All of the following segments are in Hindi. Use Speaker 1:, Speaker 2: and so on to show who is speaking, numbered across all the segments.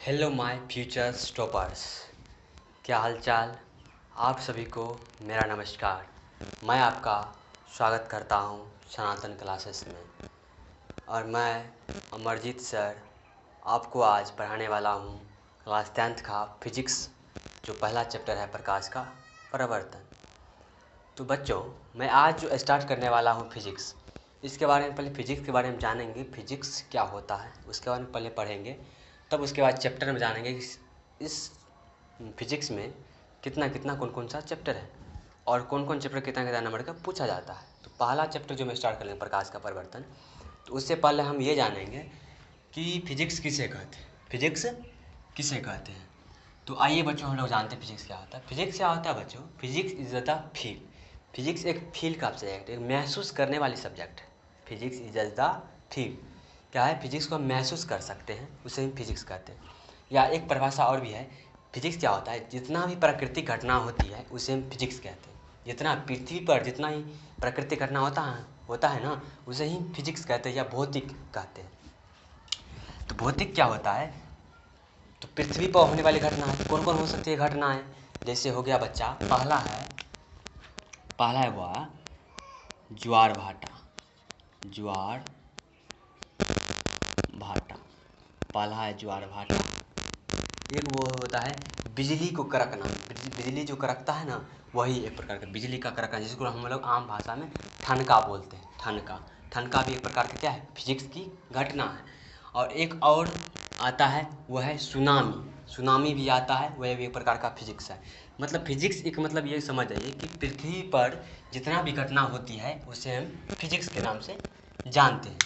Speaker 1: हेलो माय फ्यूचर स्टॉपर्स, क्या हाल चाल। आप सभी को मेरा नमस्कार। मैं आपका स्वागत करता हूं सनातन क्लासेस में और मैं अमरजीत सर आपको आज पढ़ाने वाला हूं क्लास 10th का फिजिक्स, जो पहला चैप्टर है प्रकाश का परावर्तन। तो बच्चों, मैं आज जो स्टार्ट करने वाला हूं फिजिक्स, इसके बारे में पहले फिजिक्स के बारे में जानेंगे, फिजिक्स क्या होता है उसके बारे में पहले पढ़ेंगे। तब उसके बाद चैप्टर में जानेंगे कि इस फिजिक्स में कितना कितना कौन कौन सा चैप्टर है और कौन कौन चैप्टर कितना कितना नंबर का पूछा जाता है। तो पहला चैप्टर जो मैं स्टार्ट करेंगे प्रकाश का परिवर्तन, तो उससे पहले हम ये जानेंगे कि फिजिक्स किसे कहते हैं। फिजिक्स किसे कहते हैं तो आइए बच्चों, हम लोग जानते हैं फिजिक्स क्या होता है। फिजिक्स क्या होता है बच्चों? Physics is the feel. Physics एक फील का सब्जेक्ट, एक महसूस करने वाली सब्जेक्ट है। Physics is the feel. क्या है? फिजिक्स को हम महसूस कर सकते हैं, उसे हम फिजिक्स कहते हैं। या एक परिभाषा और भी है, फिजिक्स क्या होता है? जितना भी प्राकृतिक घटना होती है उसे हम फिजिक्स कहते हैं। जितना पृथ्वी पर जितना ही प्राकृतिक घटना होता है ना, उसे ही फिजिक्स कहते हैं या भौतिक कहते हैं। तो भौतिक क्या होता है? तो पृथ्वी पर होने वाली घटनाएं कौन कौन हो सकती है घटनाएं? जैसे हो गया बच्चा, पहला है वह ज्वार भाटा। ज्वार भाटा पहला है ज्वार भाटा। एक वो होता है बिजली को कड़कना। बिजली जो कड़कता है ना, वही एक प्रकार का बिजली का कड़कना, जिसको हम लोग आम भाषा में ठनका बोलते हैं। ठनका ठनका भी एक प्रकार का क्या है? फिजिक्स की घटना है। और एक और आता है, वह है सुनामी। सुनामी भी आता है, वह भी एक प्रकार का फिजिक्स है। मतलब फिजिक्स एक मतलब ये समझ जाइए कि पृथ्वी पर जितना भी घटना होती है उसे हम फिजिक्स के नाम से जानते हैं।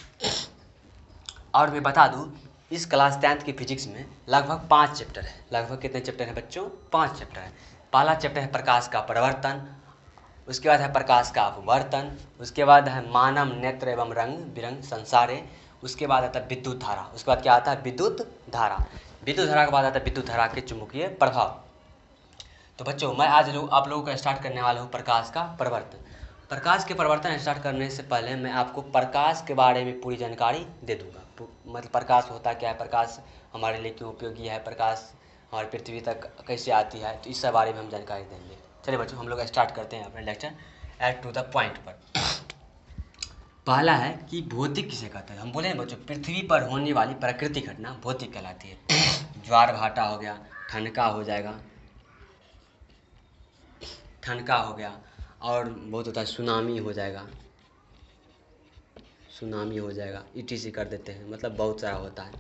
Speaker 1: और मैं बता दूं, इस क्लास 10th की फिजिक्स में लगभग 5 चैप्टर है। लगभग कितने चैप्टर हैं बच्चों? 5 चैप्टर है। पहला चैप्टर है प्रकाश का परावर्तन, उसके बाद है प्रकाश का अपवर्तन, उसके बाद है मानव नेत्र एवं रंग बिरंग संसारे, उसके बाद आता है विद्युत धारा, उसके बाद क्या आता है? विद्युत धारा। विद्युत धारा के बाद आता है विद्युत धारा के चुंबकीय प्रभाव। तो बच्चों, मैं आज आप लोगों का स्टार्ट करने वाला हूँ प्रकाश का परिवर्तन। प्रकाश के परिवर्तन स्टार्ट करने से पहले मैं आपको प्रकाश के बारे में पूरी जानकारी दे दूंगा। मतलब प्रकाश होता क्या है, प्रकाश हमारे लिए क्यों उपयोगी है, प्रकाश हमारी पृथ्वी तक कैसे आती है, तो इस सब बारे में हम जानकारी देंगे। चलिए बच्चों, हम लोग स्टार्ट करते हैं अपना lecture at to the point पर। पहला है कि भौतिक किसे कहते हैं। हम बोले हैं बच्चों, पृथ्वी पर होने वाली प्राकृतिक घटना भौतिक कहलाती है। ज्वार भाटा हो गया, ठनका हो जाएगा, ठनका हो गया, और बहुत होता है सुनामी हो जाएगा, सुनामी हो जाएगा, ईटीसी कर देते हैं, मतलब बहुत सारा होता है।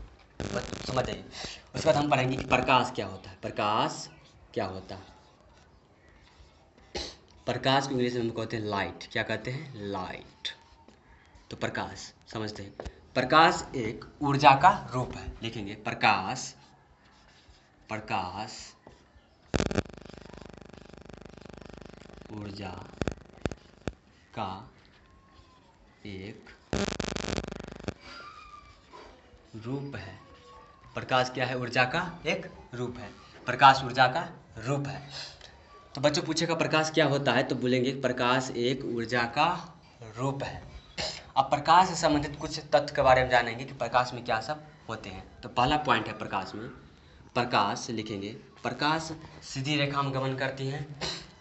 Speaker 1: बस समझ जाइए। उसके बाद हम पढ़ेंगे कि प्रकाश क्या होता है। प्रकाश क्या होता है? प्रकाश को इंग्लिश में हम कहते हैं लाइट। क्या कहते हैं? लाइट। तो प्रकाश समझते हैं। प्रकाश एक ऊर्जा का रूप है। लिखेंगे प्रकाश, प्रकाश ऊर्जा का एक रूप है। प्रकाश क्या है? ऊर्जा का एक रूप है। प्रकाश ऊर्जा का रूप है। तो बच्चों पूछेगा प्रकाश क्या होता है, तो बोलेंगे प्रकाश एक ऊर्जा का रूप है। अब प्रकाश से संबंधित कुछ तथ्य के बारे में जानेंगे कि प्रकाश में क्या सब होते हैं। तो पहला पॉइंट है प्रकाश में, प्रकाश लिखेंगे, प्रकाश सीधी रेखा में गमन करती है,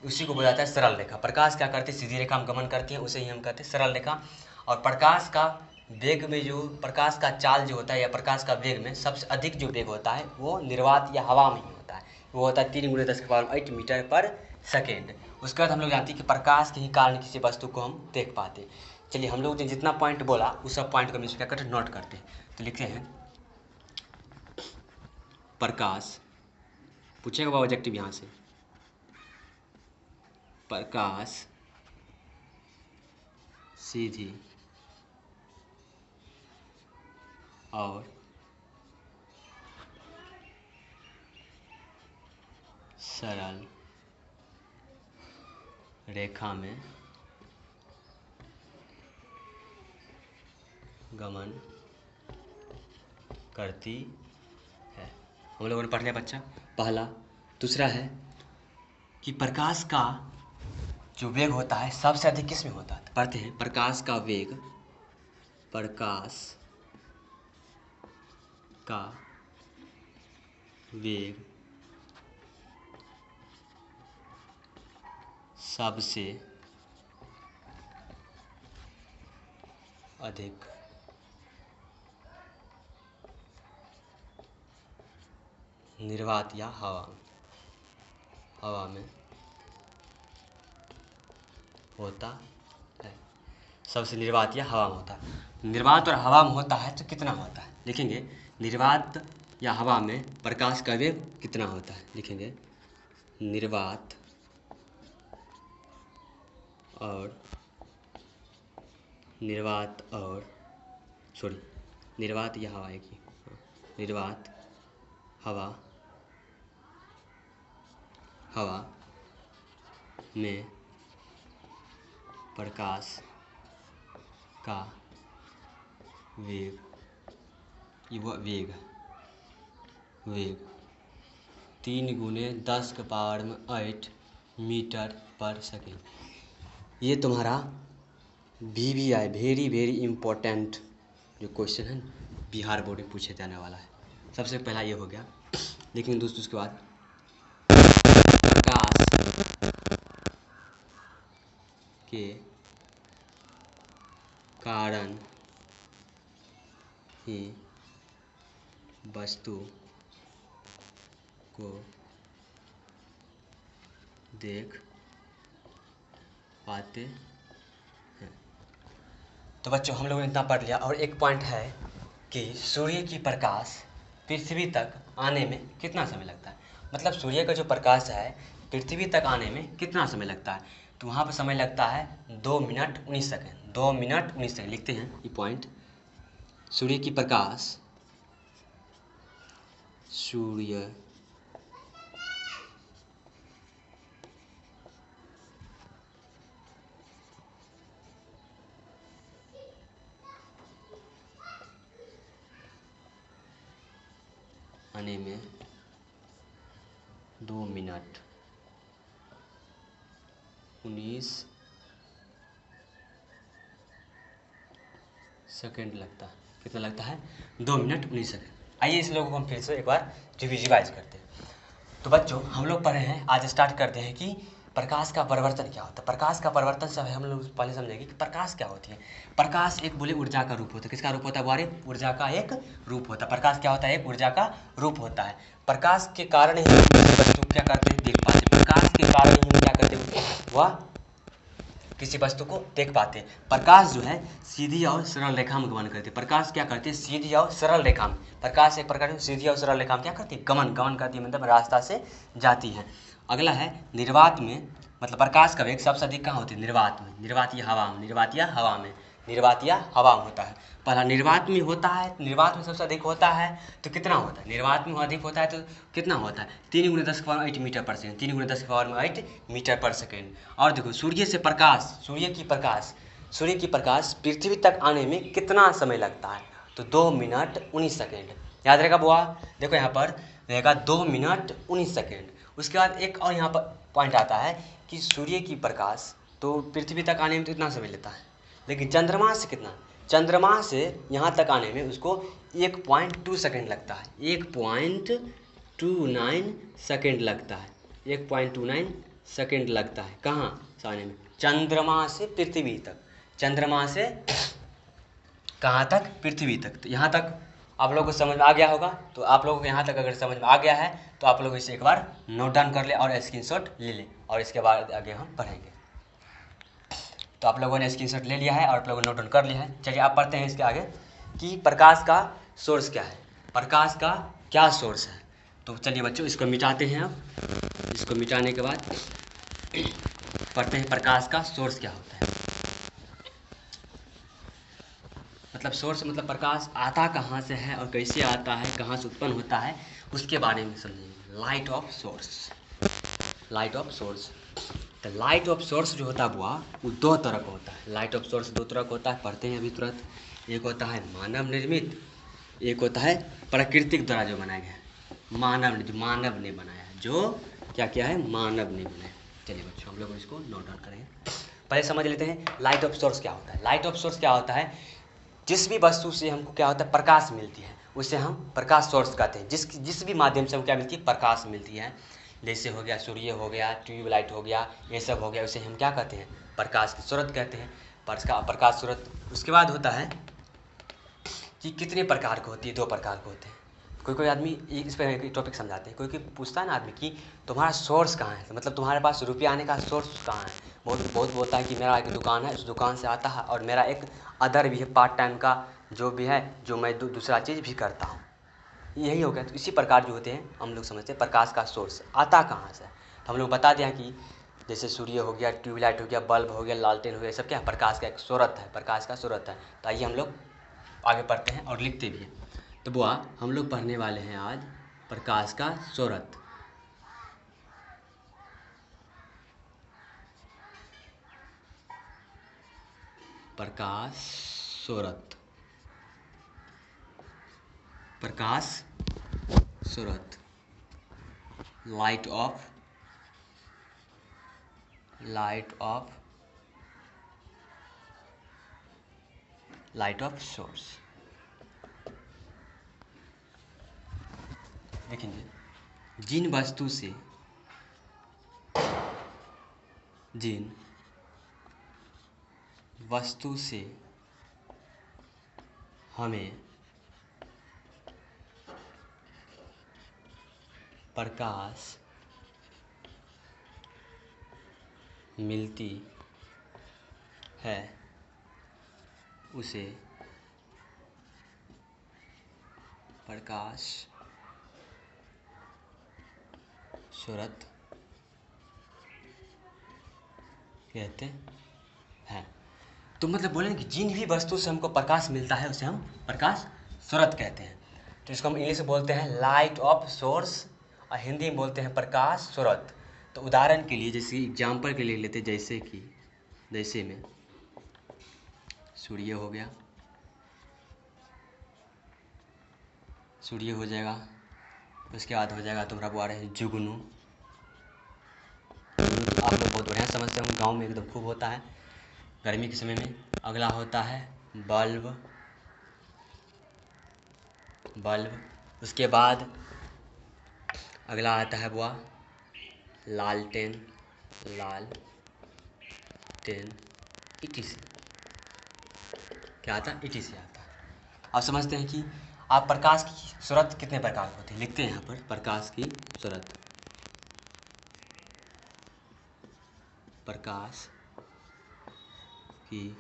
Speaker 1: उसी को बोला जाता है सरल रेखा। प्रकाश क्या करती है? सीधी रेखा में गमन करती है, उसे ही हम कहते हैं सरल रेखा। और प्रकाश का वेग में जो प्रकाश का चाल जो होता है या प्रकाश का वेग में सबसे अधिक जो वेग होता है वो निर्वात या हवा में ही होता है। वो होता है 3 × 10⁸ मीटर पर सेकेंड। उसके बाद हम लोग जानते हैं कि प्रकाश के ही कारण किसी वस्तु को हम देख पाते हैं। चलिए, हम लोग ने जितना पॉइंट बोला उस सब पॉइंट को हम क्या करते हैं? नोट करते हैं। तो लिखते हैं प्रकाश, पूछेगा वो ऑब्जेक्टिव यहाँ से, प्रकाश सीधी और सरल रेखा में गमन करती है। हम लोगों ने पढ़ लिया बच्चा, पहला। दूसरा है कि प्रकाश का जो वेग होता है सबसे अधिक किस में होता है? पढ़ते हैं प्रकाश का वेग, प्रकाश का वेग सबसे अधिक निर्वात या हवा में होता है। सबसे निर्वात या हवा में होता है। निर्वात और हवा में होता है तो कितना होता है लिखेंगे। निर्वात या हवा में प्रकाश का वेग कितना होता है लिखेंगे। निर्वात और निर्वात या हवा एक ही। निर्वात हवा में प्रकाश का वेग 3 × 10⁸ मीटर पर सेकेंड। ये तुम्हारा VVI वेरी वेरी इम्पोर्टेंट जो क्वेश्चन है बिहार बोर्ड में पूछे जाने वाला है। सबसे पहला ये हो गया। लेकिन दोस्तों उसके बाद प्रकाश के कारण ही वस्तु को देख पाते हैं। तो बच्चों हम लोगों ने इतना पढ़ लिया। और एक पॉइंट है कि सूर्य की प्रकाश पृथ्वी तक आने में कितना समय लगता है। मतलब सूर्य का जो प्रकाश है पृथ्वी तक आने में कितना समय लगता है। तो वहाँ पर समय लगता है 2 मिनट 19 सेकेंड। 2 मिनट 19 सेकेंड लिखते हैं ये पॉइंट। सूर्य की प्रकाश आने में 2 मिनट 19 सेकेंड लगता है। कितना लगता है 2 मिनट 19 सेकेंड। आइए इस लोगों को हम फिर से एक बार रिवाइज करते हैं। तो बच्चों हम लोग पढ़े हैं, आज स्टार्ट करते हैं कि प्रकाश का परिवर्तन क्या होता है। प्रकाश का परिवर्तन सब हम लोग पहले समझेंगे कि प्रकाश क्या होती है। प्रकाश एक बोले ऊर्जा का रूप होता है। किसका रूप होता है बारे? ऊर्जा का एक रूप होता है। प्रकाश क्या होता है? एक ऊर्जा का रूप होता है। प्रकाश के कारण ही वस्तु क्या करते हैं? देख पाते हैं। प्रकाश के कारण ही हम क्या करते हैं? वह किसी वस्तु को देख पाते हैं। प्रकाश जो है सीधी और सरल रेखा में गमन करती है। प्रकाश क्या करती है? सीधी और सरल रेखा में। प्रकाश एक प्रकार से सीधी और सरल रेखा में क्या करती है? गमन करती है, मतलब रास्ता से जाती है। अगला है निर्वात में, मतलब प्रकाश का वेग सबसे अधिक कहाँ होती है? निर्वात में। निर्वात या हवा में। निर्वात या हवा में। निर्वात या हवा में होता है। पहला निर्वात में होता है। निर्वात में सबसे अधिक होता है तो कितना होता है? निर्वात में अधिक होता है तो कितना होता है? 3 × 10⁸ मीटर पर सेकेंड। 3 × 10⁸ मीटर पर सेकेंड। और देखो सूर्य की प्रकाश पृथ्वी तक आने में कितना समय लगता है? तो 2 मिनट 19 सेकेंड। याद रहेगा बुआ? देखो यहाँ पर रहेगा 2 मिनट 19 सेकेंड। उसके बाद एक और यहाँ पर पॉइंट आता है कि सूर्य की प्रकाश तो पृथ्वी तक आने में तो इतना समय लेता है, लेकिन चंद्रमा से कितना? चंद्रमा से यहाँ तक आने में उसको 1.2 सेकेंड लगता है। 1.29 सेकेंड लगता है। 1.29 सेकेंड लगता है। कहाँ से आने में? चंद्रमा से पृथ्वी तक। चंद्रमा से कहाँ तक? पृथ्वी तक। तो यहाँ तक आप लोगों को समझ में आ गया होगा। तो आप लोगों को यहाँ तक अगर समझ में आ गया है तो आप लोग इसे एक बार नोट डाउन कर ले और स्क्रीनशॉट ले लें, और इसके बाद आगे हम पढ़ेंगे। तो आप लोगों ने स्क्रीनशॉट ले लिया है और आप लोगों ने नोट डाउन कर लिया है। चलिए आप पढ़ते हैं इसके आगे कि प्रकाश का सोर्स क्या है। प्रकाश का क्या सोर्स है? तो चलिए बच्चों इसको मिटाते हैं। अब इसको मिटाने के बाद पढ़ते हैं प्रकाश का सोर्स क्या होता है। मतलब सोर्स मतलब प्रकाश आता कहाँ से है और कैसे आता है, कहाँ से उत्पन्न होता है, उसके बारे में समझेंगे। Light of source. तो लाइट ऑफ सोर्स जो होता है बुआ वो 2 तरह का होता है। लाइट ऑफ सोर्स 2 तरह का होता है, पढ़ते हैं अभी तुरंत। एक होता है मानव निर्मित, एक होता है प्राकृतिक द्वारा जो बनाया गया है। मानव ने बनाया है। जो क्या क्या है? मानव ने बनाया। चलिए बच्चों हम लोग इसको नोट डाउन करेंगे। पहले समझ लेते हैं लाइट ऑफ सोर्स क्या होता है। लाइट ऑफ सोर्स क्या होता है? जिस भी वस्तु से हमको क्या होता है? प्रकाश मिलती है, उसे हम प्रकाश सोर्स कहते हैं। जिस भी माध्यम से हम क्या मिलती है, प्रकाश मिलती है। जैसे हो गया सूर्य हो गया, ट्यूबलाइट हो गया, ये सब हो गया, उसे हम क्या कहते हैं, प्रकाश की स्रोत कहते हैं। प्रकाश स्रोत। उसके बाद होता है कि कितने प्रकार के होती है, 2 प्रकार के होते हैं। कोई आदमी इस पर एक टॉपिक समझाते हैं। कोई पूछता है ना आदमी कि तुम्हारा सोर्स कहाँ है, मतलब तुम्हारे पास रुपया आने का सोर्स कहाँ है। बहुत बोलता है कि मेरा एक दुकान है, उस दुकान से आता है, और मेरा एक अदर भी है, पार्ट टाइम का जो भी है, जो मैं दूसरा चीज़ भी करता हूँ। यही हो गया। तो इसी प्रकार जो होते हैं हम लोग समझते हैं प्रकाश का सोर्स आता कहाँ से। तो हम लोग बता दें कि जैसे सूर्य हो गया, ट्यूबलाइट हो गया, बल्ब हो गया, लालटेन हो गया, सब क्या है, प्रकाश का एक स्रोत है, प्रकाश का स्रोत है। तो आइए हम लोग आगे पढ़ते हैं और लिखते भी हैं। तो बुआ हम लोग पढ़ने वाले हैं आज प्रकाश का स्रोत। प्रकाश स्रोत, प्रकाश स्रोत, लाइट ऑफ सोर्स। देखेंगे, जिन वस्तु से हमें प्रकाश मिलती है उसे प्रकाश स्रोत कहते हैं। तो मतलब बोले कि जिन भी वस्तु से हमको प्रकाश मिलता है उसे हम प्रकाश स्रोत कहते हैं। तो इसको हम इंग्लिश में बोलते हैं लाइट ऑफ सोर्स, और हिंदी में बोलते हैं प्रकाश स्रोत। तो उदाहरण के लिए, जैसे एग्जाम्पल के लिए लेते, जैसे में सूर्य हो गया, सूर्य हो जाएगा। उसके बाद हो जाएगा तुम्हारा बुआ रहे जुगनू। तो आप लोग बहुत बढ़िया समझते हो, गांव में एकदम खूब होता है गर्मी के समय में। अगला होता है बल्ब। उसके बाद अगला आता है बुआ लालटेन। इटीसी क्या आता है, इटीसी आता है। आप समझते हैं कि आप प्रकाश की स्रोत कितने प्रकार के होते हैं, लिखते हैं यहाँ पर प्रकाश की स्रोत। प्रकाश की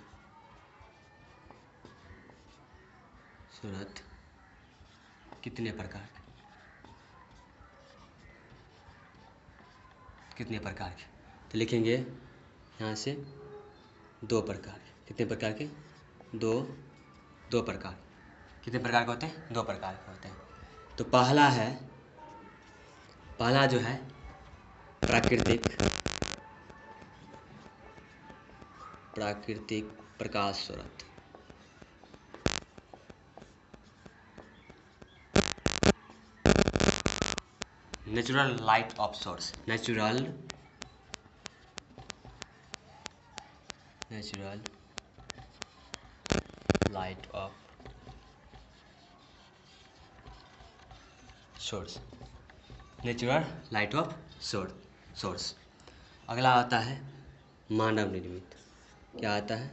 Speaker 1: स्रोत कितने प्रकार के, तो लिखेंगे यहाँ से 2 प्रकार के। कितने प्रकार के, 2 प्रकार। कितने प्रकार के होते हैं, 2 प्रकार के होते हैं। तो पहला जो है प्राकृतिक प्रकाश स्रोत। Natural light of source, natural light of source, natural light of source. अगला आता है मानव निर्मित। क्या आता है,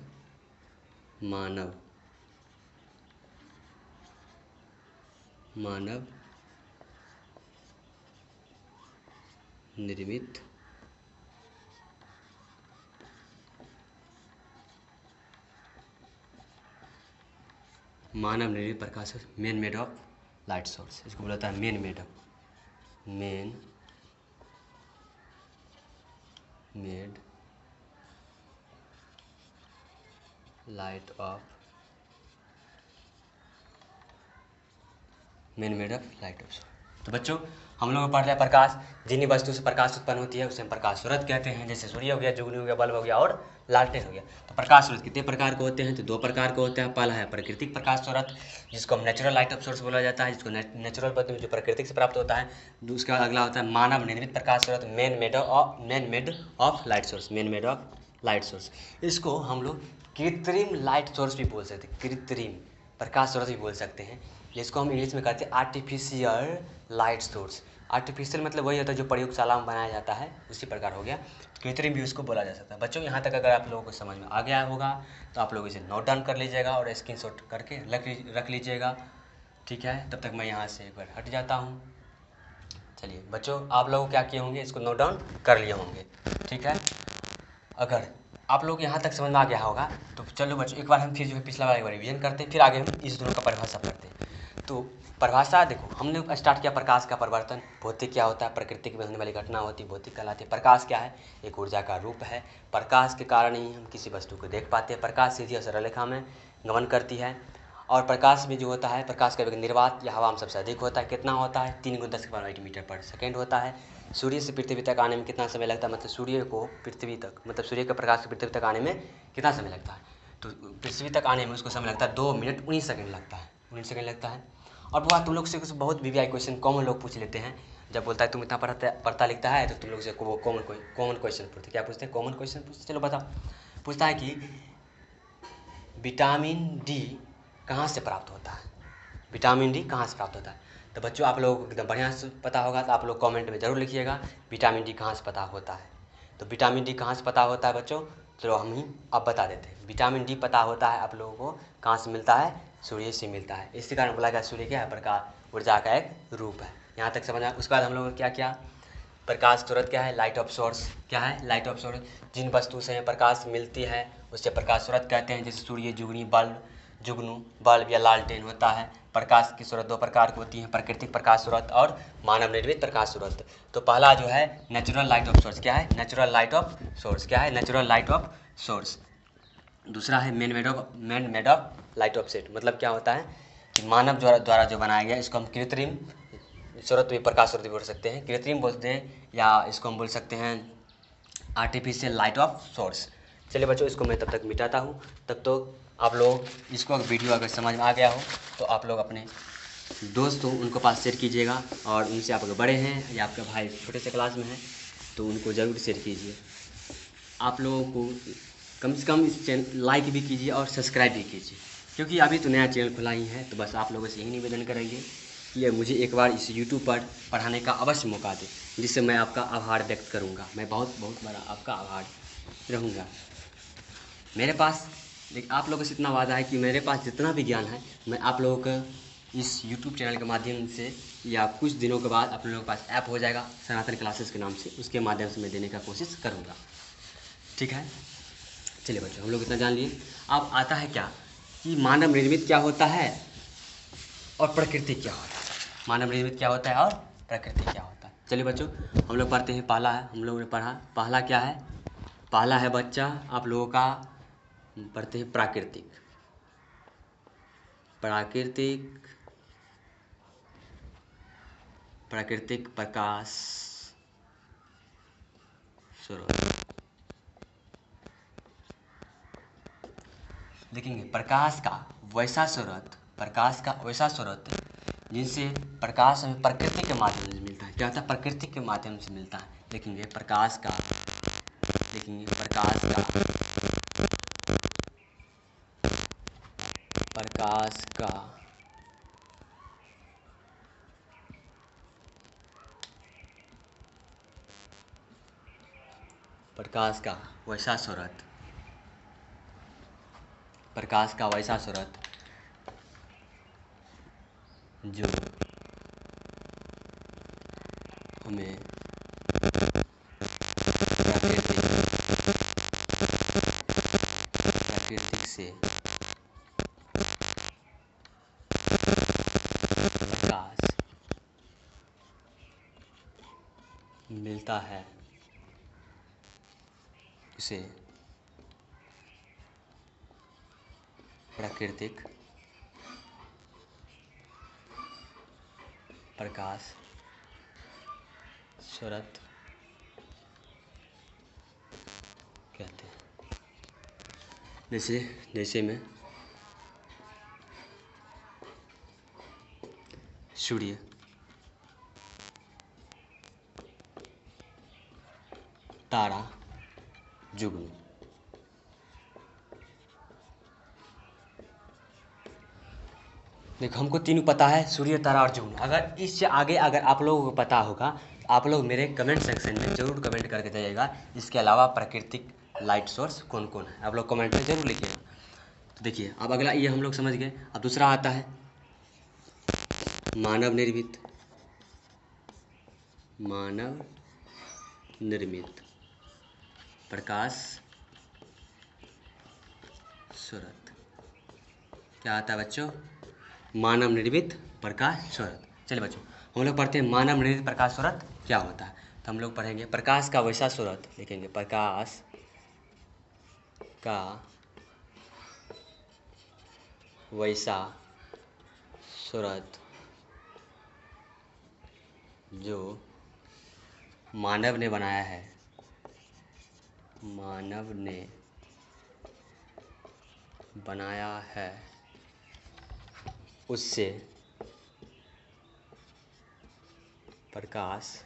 Speaker 1: मानव निर्मित प्रकाश, man made of light source. इसको बोला जाता है man made light of source. तो बच्चों हम लोग पढ़ रहे हैं प्रकाश। जिन वस्तु से प्रकाश उत्पन्न होती है उसे हम प्रकाश स्रोत कहते हैं। जैसे सूर्य हो गया, जुगनू हो गया, बल्ब हो गया और लालटेन हो गया। तो प्रकाश स्रोत कितने प्रकार के होते हैं, तो 2 प्रकार के होते हैं। पहला है प्राकृतिक प्रकाश स्रोत, जिसको हम नेचुरल लाइट ऑफ सोर्स बोला जाता है, जिसको नेचुरल पद्धति में जो प्रकृतिक से प्राप्त होता है। उसके बाद अगला होता है मानव निर्मित प्रकाश स्रोत, main made of light source. इसको हम लोग कृत्रिम लाइट सोर्स भी बोल सकते हैं। कृत्रिम प्रकाश स्रोत भी बोल सकते हैं। जिसको हम इंग्लिश में कहते हैं आर्टिफिशियल लाइट सोर्स। आर्टिफिशियल मतलब वही होता है जो प्रयोगशाला में बनाया जाता है, उसी प्रकार हो गया। कृत्रिम भी उसको बोला जा सकता है। बच्चों यहाँ तक अगर आप लोगों को समझ में आ गया होगा तो आप लोग इसे नोट डाउन कर लीजिएगा और स्क्रीनशॉट करके रख लीजिएगा। ठीक है, तब तक मैं यहाँ से एक बार हट जाता हूँ। चलिए बच्चों, आप लोग क्या किए होंगे, इसको नोट डाउन कर लिए होंगे। ठीक है, अगर आप लोग यहाँ तक समझ में आ गया होगा तो चलो बच्चों एक बार हम फिर जो है पिछला वाला एक बार रिवीजन करते हैं, फिर आगे हम इस दोनों का परिभाषा पढ़ते हैं। तो परिभाषा देखो, हमने स्टार्ट किया प्रकाश का परिवर्तन। भौतिक क्या होता है, प्रकृति में होने वाली घटना होती है, भौतिक कहलाती है। प्रकाश क्या है, एक ऊर्जा का रूप है। प्रकाश के कारण ही हम किसी वस्तु को देख पाते हैं। प्रकाश सीधी और सरल रेखा में गमन करती है। और प्रकाश में जो होता है, प्रकाश का वेग निर्वात या हवा में सबसे अधिक होता है। कितना होता है, 3×10⁸ मीटर पर सेकेंड होता है। सूर्य से पृथ्वी तक आने में कितना समय लगता है, मतलब सूर्य को पृथ्वी तक, मतलब सूर्य का प्रकाश पृथ्वी तक आने में कितना समय लगता है, तो पृथ्वी तक आने में उसको समय लगता है 2 मिनट 19 सेकंड लगता है, 19 सेकंड लगता है। और बात तुम लोग से बहुत वीवीआई क्वेश्चन कॉमन लोग पूछ लेते हैं। जब बोलता है तुम इतना पढ़ता लिखता है तो तुम लोग से वो कॉमन क्वेश्चन पूछते, क्या पूछते हैं, कॉमन क्वेश्चन पूछते। चलो बताओ, पूछता है कि विटामिन डी कहाँ से प्राप्त होता है, विटामिन डी कहाँ से प्राप्त होता है। तो बच्चों आप लोगों को एकदम बढ़िया से पता होगा, तो आप लोग कमेंट में ज़रूर लिखिएगा विटामिन डी कहाँ से पता होता है। तो विटामिन डी कहाँ से पता होता है बच्चों, चलो हम ही अब बता देते हैं। विटामिन डी पता होता है आप लोगों को कहाँ से मिलता है, सूर्य से मिलता है। इसी कारण बोला गया सूर्य क्या है, प्रकाश ऊर्जा का एक रूप है। यहाँ तक समझ आया। उसके बाद हम लोगों ने क्या किया, प्रकाश स्रोत क्या है, लाइट ऑफ सोर्स क्या है, लाइट ऑफ सोर्स। जिन वस्तु से प्रकाश मिलती है उससे प्रकाश स्रोत कहते हैं। जैसे सूर्य, जुगनू बल्ब या लालटेन होता है। प्रकाश की स्रोत दो प्रकार की होती हैं, प्राकृतिक प्रकाश स्रोत और मानव निर्मित प्रकाश स्रोत। तो पहला जो है नेचुरल लाइट ऑफ सोर्स, क्या है, नेचुरल लाइट ऑफ सोर्स, क्या है, नेचुरल लाइट ऑफ सोर्स। दूसरा है man made of light of set. मतलब क्या होता है कि मानव द्वारा जो बनाया गया, इसको हम कृत्रिम स्रोत भी, प्रकाश स्रोत भी बोल सकते हैं, कृत्रिम बोलते हैं, या इसको हम बोल सकते हैं आर्टिफिशियल लाइट ऑफ सोर्स। चलिए बच्चों, इसको मैं तब तक मिटाता हूँ। तब तो आप लोग इसको वीडियो अगर समझ में आ गया हो तो आप लोग अपने दोस्त हो उनको पास शेयर कीजिएगा, और उनसे आप अगर बड़े हैं या आपका भाई छोटे से क्लास में है तो उनको ज़रूर शेयर कीजिए। आप लोगों को कम से कम इस चैनल लाइक भी कीजिए और सब्सक्राइब भी कीजिए, क्योंकि अभी तो नया चैनल खुला ही है। तो बस आप लोगों से यही निवेदन करेंगे कि मुझे एक बार इस यूट्यूब पर पढ़ाने का अवश्य मौका दें, जिससे मैं आपका आभार व्यक्त करूंगा। मैं बहुत बहुत बड़ा आपका आभार रहूँगा। मेरे पास आप लोगों से इतना वादा है कि मेरे पास जितना भी ज्ञान है मैं आप लोगों को इस यूट्यूब चैनल के माध्यम से, या कुछ दिनों के बाद आप लोगों के पास ऐप हो जाएगा सनातन क्लासेस के नाम से, उसके माध्यम से मैं देने का कोशिश करूँगा। ठीक है, चलिए बच्चों, हम लोग इतना जान लिए। अब आता है क्या कि मानव निर्मित क्या होता है और प्रकृति क्या होता है। मानव निर्मित क्या होता है और प्रकृति क्या होता है। चलिए बच्चों, हम लोग पढ़ते हैं। पहला है, हम लोगों ने पढ़ा, पहला क्या है, पहला है बच्चा आप लोगों का, पढ़ते हैं प्राकृतिक। प्राकृतिक प्राकृतिक प्रकाश स्रोत। देखेंगे प्रकाश का वैसा स्रोत, प्रकाश का वैसा स्रोत जिनसे प्रकाश हमें प्रकृति के माध्यम से मिलता है। क्या होता है, प्रकृति के माध्यम से मिलता है। देखेंगे प्रकाश का, देखेंगे प्रकाश का, प्रकाश का प्रकाश का वैसा स्रोत, प्रकाश का वैसा स्रोत जो हमें प्राकृतिक से प्रकाश मिलता है, उसे प्राकृतिक प्रकाश स्रोत कहते हैं। जैसे में सूर्य, तारा, जुगनू। देखो हमको तीनों पता है, सूर्य, तारा और जून। अगर इससे आगे अगर आप लोगों को पता होगा तो आप लोग मेरे कमेंट सेक्शन में ज़रूर कमेंट करके जाइएगा। इसके अलावा प्राकृतिक लाइट सोर्स कौन कौन है आप लोग कमेंट में ज़रूर लिखिएगा। तो देखिए अब अगला ये हम लोग समझ गए। अब दूसरा आता है मानव निर्मित प्रकाश स्रोत। क्या आता है बच्चों? मानव निर्मित प्रकाश स्रोत। चलिए बच्चों हम लोग पढ़ते हैं मानव निर्मित प्रकाश स्रोत क्या होता है। तो हम लोग पढ़ेंगे प्रकाश का वैसा स्रोत, लिखेंगे प्रकाश का वैसा स्रोत जो मानव ने बनाया है, उससे प्रकाश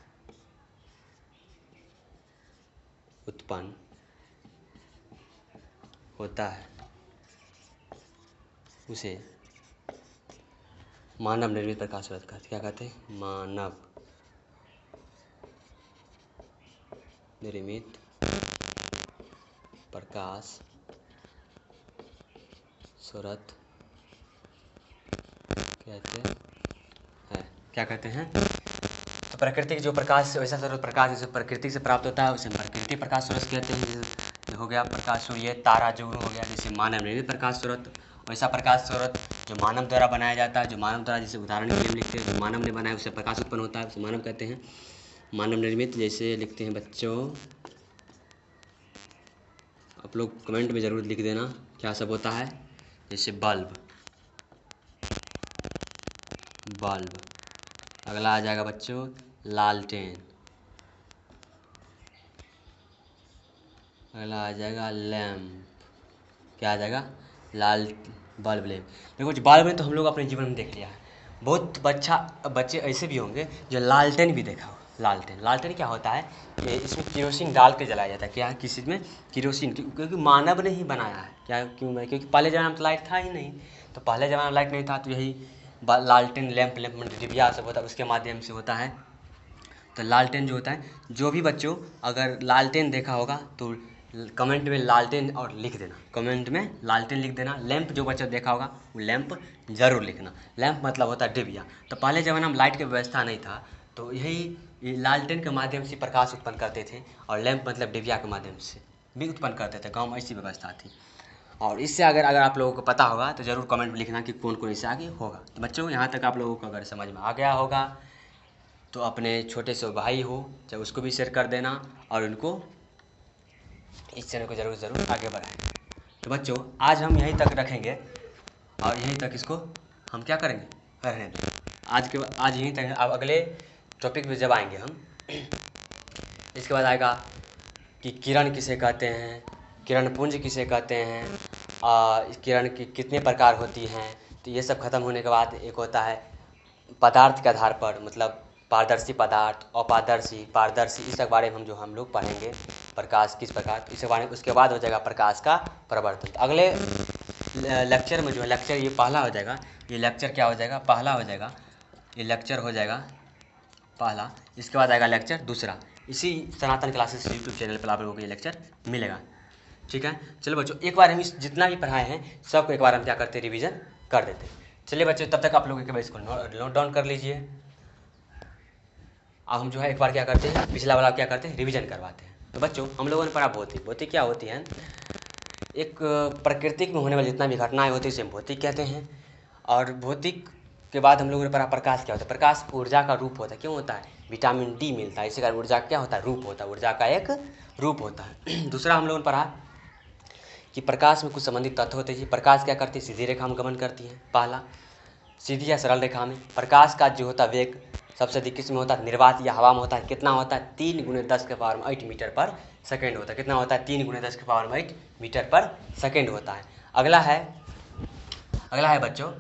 Speaker 1: उत्पन्न होता है, उसे मानव निर्मित प्रकाश स्रोत कहते। क्या कहते हैं? मानव निर्मित प्रकाश स्रोत कहते हैं। क्या कहते हैं? तो प्रकृति जो प्रकाश वैसा स्रोत प्रकाश जैसे प्रकृति से प्राप्त होता है उसे प्रकृति प्रकाश स्रोत कहते हैं। जैसे हो गया प्रकाश सूर्य, तारा, जून हो गया। जैसे मानव निर्मित प्रकाश स्रोत वैसा प्रकाश स्रोत जो मानव द्वारा बनाया जाता है, जो मानव द्वारा, जैसे उदाहरण के लिए हम लिखते हैं जो मानव ने बनाया उससे प्रकाश उत्पन्न होता है उसे मानव कहते हैं। मानव निर्मित जैसे लिखते हैं बच्चों, आप लोग कमेंट में ज़रूर लिख देना क्या सब होता है। जैसे बल्ब, अगला आ जाएगा बच्चों लालटेन, अगला आ जाएगा लैम्प। क्या आ जाएगा? Bulb lamp. देखो बल्ब में तो हम लोग अपने जीवन में देख लिया है। बहुत बच्चे ऐसे भी होंगे जो लालटेन भी देखा हो। लालटेन क्या होता है कि इसमें केरोसिन डाल के जलाया जाता है। क्या है? किसी में केरोसिन, क्योंकि मानव ने ही बनाया है। क्या क्यों? क्योंकि पहले ज़माने में तो लाइट था ही नहीं। तो पहले ज़माने में लाइट नहीं था तो यही लालटेन लैम्प में डिबिया सब होता है उसके माध्यम से होता है। तो लालटेन जो होता है, जो भी बच्चों अगर लालटेन देखा होगा तो कमेंट में लालटेन और लिख देना, कमेंट में लालटेन लिख देना। लैंप जो बच्चा देखा होगा वो लैंप ज़रूर लिखना। लैंप मतलब होता है डिबिया। तो पहले ज़माने में लाइट की व्यवस्था नहीं था तो यही लालटेन के माध्यम से प्रकाश उत्पन्न करते थे और लैंप मतलब डिबिया के माध्यम से भी उत्पन्न करते थे। गाँव में ऐसी व्यवस्था थी। और इससे अगर आप लोगों को पता होगा तो ज़रूर कमेंट में लिखना कि कौन कौन इससे आगे होगा। तो बच्चों यहाँ तक आप लोगों को अगर समझ में आ गया होगा तो अपने छोटे से भाई हो चाहे उसको भी शेयर कर देना और उनको इस चैनल को ज़रूर आगे बढ़ाएं। तो बच्चों आज हम यहीं तक रखेंगे और यहीं तक इसको हम क्या करेंगे, रहने दें। आज यहीं तक। अब अगले टॉपिक पे जब आएंगे हम, इसके बाद आएगा कि किरण किसे कहते हैं, किरण पुंज किसे कहते हैं, किरण की कितने प्रकार होती हैं। तो ये सब खत्म होने के बाद एक होता है पदार्थ के आधार पर, मतलब पारदर्शी पदार्थ, अपारदर्शी, पारदर्शी, इसके बारे में हम लोग पढ़ेंगे। प्रकाश किस प्रकार, इसके बारे में। उसके बाद हो जाएगा प्रकाश का प्रवर्तन। तो अगले लेक्चर में जो है, लेक्चर ये पहला हो जाएगा, ये लेक्चर क्या हो जाएगा, पहला हो जाएगा, ये लेक्चर हो जाएगा पहला। इसके बाद आएगा लेक्चर दूसरा। इसी सनातन क्लासेस यूट्यूब चैनल पर आप लोगों को ये लेक्चर मिलेगा। ठीक है, चलो बच्चों एक बार हम इस जितना भी पढ़ाए हैं सबको एक बार हम क्या करते हैं, रिवीजन कर देते हैं। चलिए बच्चों तब तक आप लोग एक बार इसको नोट डाउन कर लीजिए। अब हम जो है एक बार क्या करते हैं, पिछला वाला क्या करते हैं, रिवीजन करवाते हैं। तो बच्चों हम लोगों ने पढ़ा भौतिक क्या होती है, एक प्रकृति में होने वाली जितना भी घटनाएं होती है उसे भौतिक कहते हैं। और भौतिक के बाद हम लोगों ने पढ़ा प्रकाश क्या होता है। प्रकाश ऊर्जा का रूप होता है। क्यों होता है? विटामिन डी मिलता है, इसी कारण ऊर्जा क्या होता है, रूप होता है, ऊर्जा का एक रूप होता है। दूसरा हम लोगों ने पढ़ा कि प्रकाश में कुछ संबंधित तत्व होते हैं। प्रकाश क्या करती है, सीधी रेखा में गमन करती है। पहला सीधी या सरल रेखा में। प्रकाश का जो होता है वेग सबसे अधिक किस में होता है, निर्वात या हवा में होता है। कितना होता है, 3 × 10⁸ मीटर पर सेकेंड होता है। कितना होता है, 3 × 10⁸ मीटर पर सेकेंड होता है। अगला है बच्चों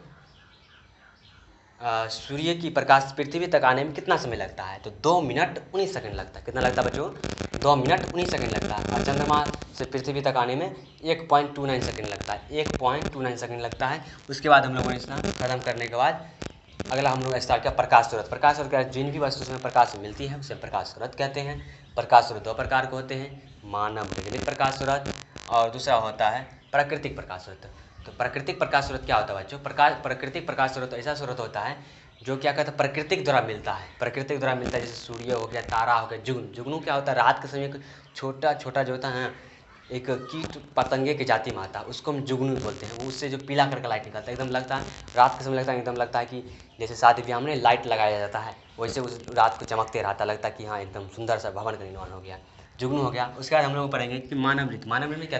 Speaker 1: सूर्य की प्रकाश पृथ्वी तक आने में कितना समय लगता है? तो 2 मिनट 19 सेकंड लगता है। कितना लगता है बच्चों? 2 मिनट 19 सेकंड लगता है। और चंद्रमा से पृथ्वी तक आने में 1.29 सेकंड लगता है। 1.29 सेकंड लगता है। उसके बाद हम लोगों ने इसका खत्म करने के बाद अगला हम लोग स्टार्ट किया प्रकाश स्रोत। प्रकाश स्रोत क्या है? जिन भी वस्तु उसमें प्रकाश मिलती है उसे प्रकाश स्रोत कहते हैं। प्रकाश स्रोत 2 प्रकार के होते हैं, मानव निर्मित प्रकाश स्रोत और दूसरा होता है प्राकृतिक प्रकाश स्रोत। तो प्राकृतिक प्रकाश स्रोत क्या होता है बच्चों? प्राकृतिक प्रकाश स्रोत ऐसा स्रोत होता है जो क्या कहता है प्रकृतिक द्वारा मिलता है। प्रकृतिक द्वारा मिलता है, जैसे सूर्य हो गया, तारा हो गया, जुगनू। जुगनू क्या होता है? रात के समय छोटा छोटा जो होता है ना, एक कीट पतंगे की जाति में आता है, उसको हम जुगनू बोलते हैं। वो उससे जो पीला करके लाइट निकलता है, एकदम लगता है रात के समय, लगता है एकदम लगता है कि जैसे शादी ब्याह में लाइट लगाया जाता है, वैसे उस रात को चमकते रहता, लगता है कि हाँ एकदम सुंदर सा भवन का निर्माण हो गया। जुगनू हो गया। उसके बाद हम लोग पढ़ेंगे कि मानव निर्मित। मानव निर्मित क्या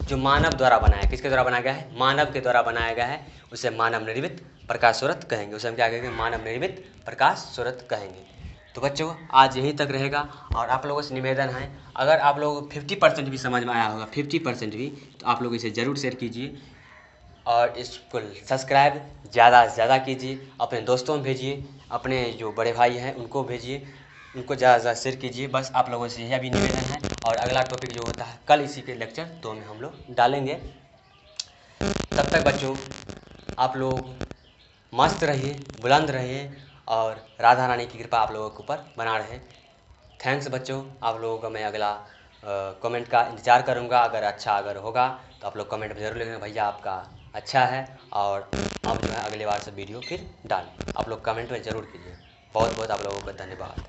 Speaker 1: जो मानव द्वारा बनाया है। किसके द्वारा बनाया गया है? मानव के द्वारा बनाया गया है, उसे मानव निर्मित प्रकाश स्रोत कहेंगे। उसे हम क्या कहेंगे? मानव निर्मित प्रकाश स्रोत कहेंगे। तो बच्चों आज यहीं तक रहेगा और आप लोगों से निवेदन है, अगर आप लोगों को 50% भी समझ में आया होगा, 50% भी, तो आप लोग इसे ज़रूर शेयर कीजिए और इसको सब्सक्राइब ज़्यादा से ज़्यादा कीजिए, अपने दोस्तों में भेजिए, अपने जो बड़े भाई हैं उनको भेजिए, उनको ज़्यादा से ज़्यादा शेयर कीजिए। बस आप लोगों से यह भी निवेदन है। और अगला टॉपिक जो होता है कल इसी के लेक्चर 2 में हम लोग डालेंगे। तब तक बच्चों आप लोग मस्त रहिए, बुलंद रहिए और राधा रानी की कृपा आप लोगों के ऊपर बना रहे। थैंक्स बच्चों। आप लोगों का मैं अगला कमेंट का इंतज़ार करूँगा। अगर होगा तो आप लोग कमेंट में ज़रूर लिखेंगे भैया आपका अच्छा है, और हम जो है अगली बार से वीडियो फिर डालें। आप लोग कमेंट में ज़रूर कीजिए। बहुत बहुत आप लोगों का धन्यवाद।